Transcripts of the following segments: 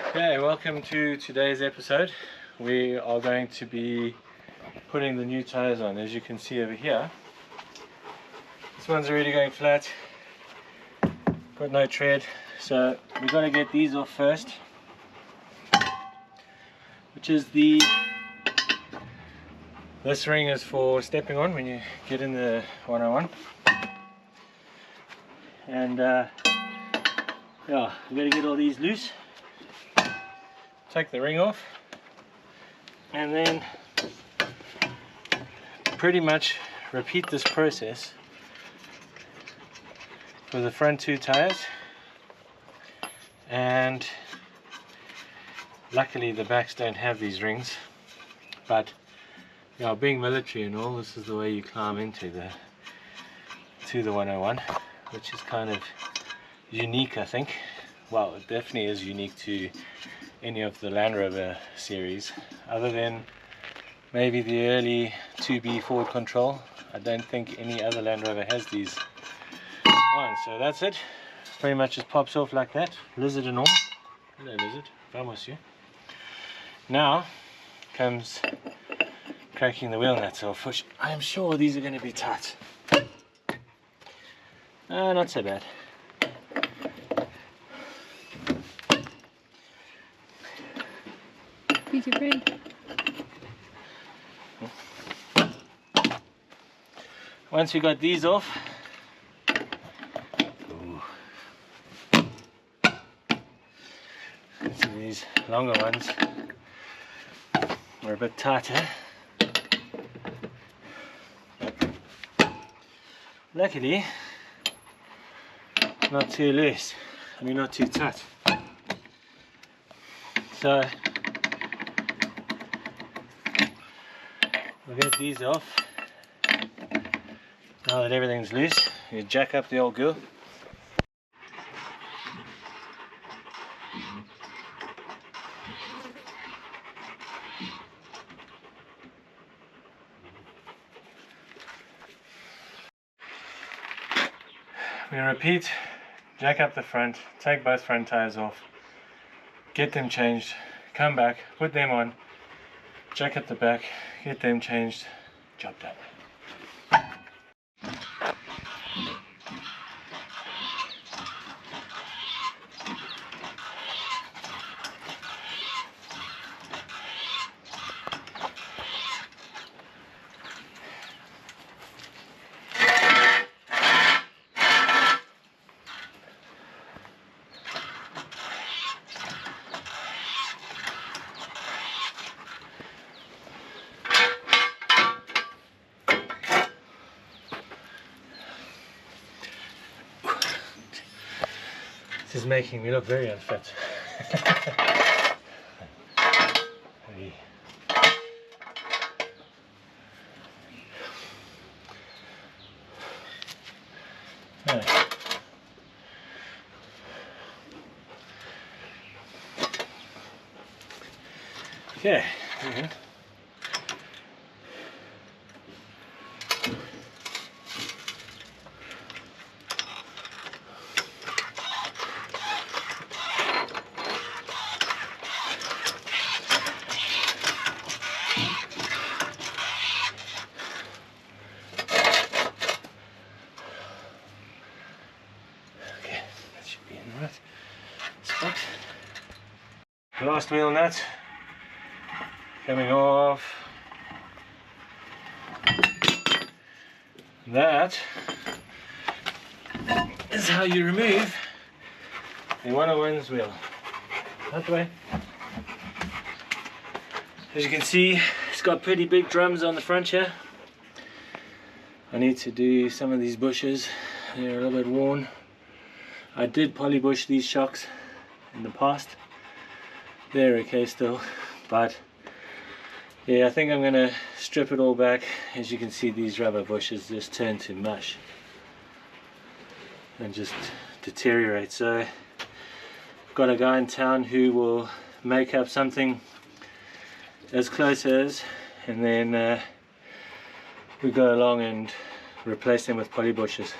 Okay, welcome to today's episode. We are going to be putting the new tires on. As you can see over here, this one's already going flat, got no tread, so we've got to get these off first, which is this ring is for stepping on when you get in the 101, and yeah, we've got to get all these loose, take the ring off, and then pretty much repeat this process for the front two tires. And luckily the backs don't have these rings, but yeah, being military and all, this is the way you climb into the 101, which is kind of unique, I think. Well, it definitely is unique to any of the Land Rover series, other than maybe the early 2B forward control. I don't think any other Land Rover has these ones. So that's it, pretty much just pops off like that, lizard and all. Hello lizard, vamos you. Now comes cracking the wheel nuts off, which I am sure these are going to be tight. Not so bad. Beat your friend. Once we got these off, so these longer ones are a bit tighter. Luckily, not too loose. I mean, not too tight. So we'll get these off. Now that everything's loose, you jack up the old girl. We repeat, jack up the front, take both front tires off, get them changed, come back, put them on, jack up the back, get them changed, job done. This is making me look very unfit. Okay. Last wheel nut coming off. That is how you remove a 101's wheel. That way. As you can see, it's got pretty big drums on the front here. I need to do some of these bushes. They're a little bit worn. I did polybush these shocks in the past. They're okay still, but yeah, I think I'm gonna strip it all back. As you can see, these rubber bushes just turn to mush and just deteriorate. So I've got a guy in town who will make up something as close as, and then we go along and replace them with poly bushes.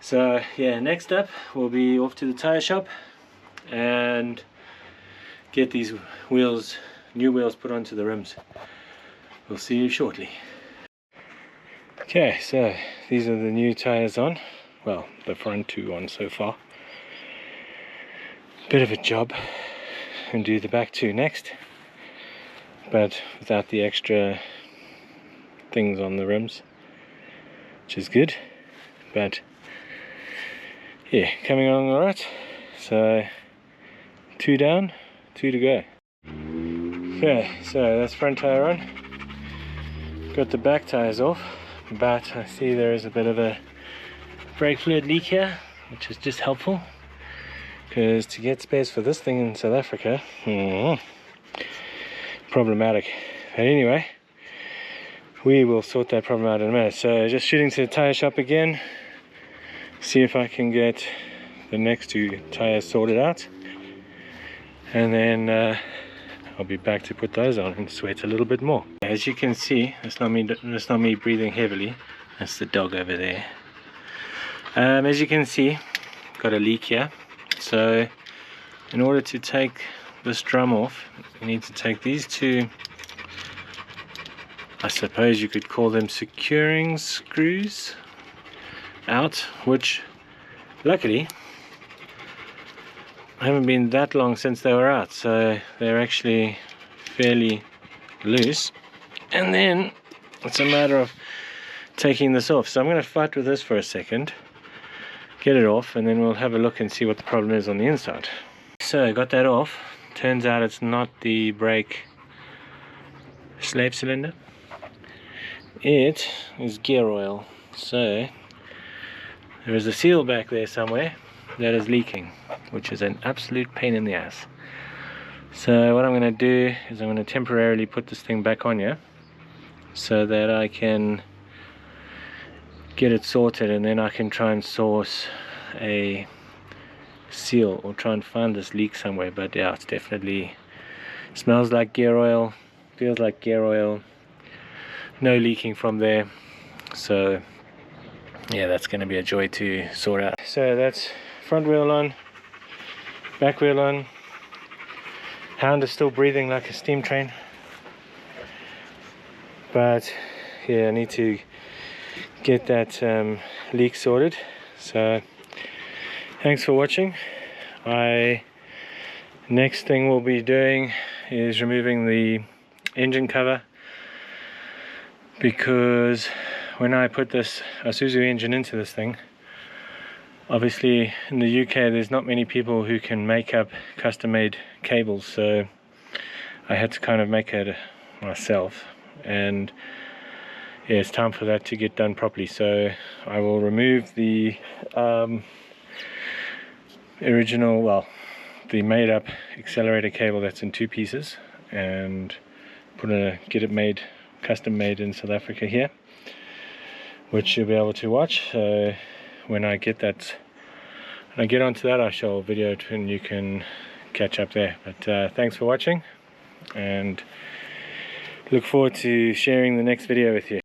So yeah, next up we'll be off to the tire shop and get these wheels, new wheels put onto the rims. We'll see you shortly. Okay, so these are the new tyres on. Well, the front two on so far. Bit of a job, and do the back two next, but without the extra things on the rims, which is good. But yeah, coming along alright. So 2 down, 2 to go. Okay, so that's front tyre on. Got the back tyres off, but I see there is a bit of a brake fluid leak here, which is just helpful, because to get spares for this thing in South Africa, problematic. But anyway, we will sort that problem out in a minute. So just shooting to the tyre shop again, see if I can get the next 2 tyres sorted out, and then I'll be back to put those on and sweat a little bit more. As you can see, that's not me breathing heavily, that's the dog over there. As you can see, got a leak here. So in order to take this drum off, you need to take these 2, I suppose you could call them securing screws, out, which luckily haven't been that long since they were out, so they're actually fairly loose. And then it's a matter of taking this off. So I'm going to fight with this for a second, get it off, and then we'll have a look and see what the problem is on the inside. So I got that off. Turns out it's not the brake slave cylinder, it is gear oil. So there is a seal back there somewhere that is leaking, which is an absolute pain in the ass. So what I'm going to do is I'm going to temporarily put this thing back on here so that I can get it sorted, and then I can try and source a seal or try and find this leak somewhere. But yeah, it's definitely smells like gear oil, feels like gear oil, no leaking from there. So yeah, that's going to be a joy to sort out. So that's front wheel on, back wheel on. Hound is still breathing like a steam train, but yeah, I need to get that leak sorted. So thanks for watching. Next thing we'll be doing is removing the engine cover, because when I put this Isuzu engine into this thing, obviously in the UK there's not many people who can make up custom-made cables, so I had to kind of make it myself, and yeah, it's time for that to get done properly. So I will remove the original, well, the made up accelerator cable that's in 2 pieces, and get it made, custom made in South Africa here, which you'll be able to watch. So when I get onto that, I shall video it and you can catch up there. But thanks for watching, and look forward to sharing the next video with you.